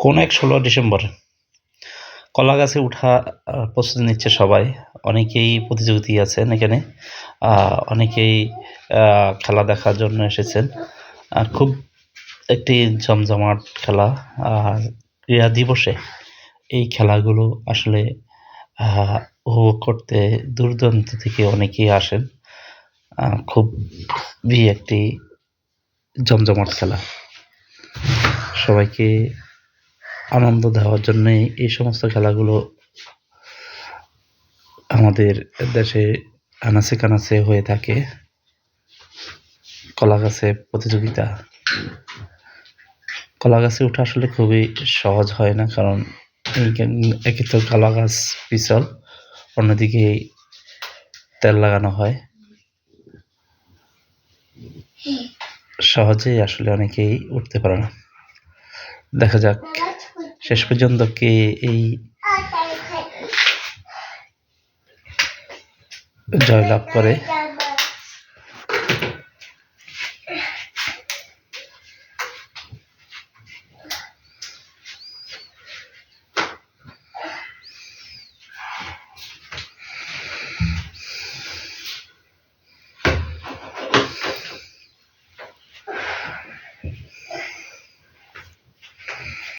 কোন এক 16 ডিসেম্বর কলা গাছে উঠা প্রস্তুতি নিচ্ছে সবাই। অনেকেই প্রতিযোগিতা আছেন এখানে। অনেকেই খেলা দেখার জন্য এসেছেন। খুব একটি জমজমাট খেলা। আর ক্রীড়া দিবসে এই খেলাগুলো আসলে উপভোগ করতে দূর-দূরান্ত থেকে অনেকেই আসেন। খুবই একটি জমজমাট খেলা। সবাইকে আনন্দ দেওয়ার জন্যই এই সমস্ত খেলাগুলো আমাদের দেশে আনাচে কানাচে হয়ে থাকে। কলা গাছে প্রতিযোগিতা। কলা গাছে ওঠা আসলে খুবই সহজ হয় না, কারণ একে তো কলা গাছ পিছল, অন্যদিকে তেল লাগানো হয়। সহজেই আসলে অনেকেই উঠতে পারে না। দেখা যাক শেষ পর্যন্ত কে এই জয়লাভ করে।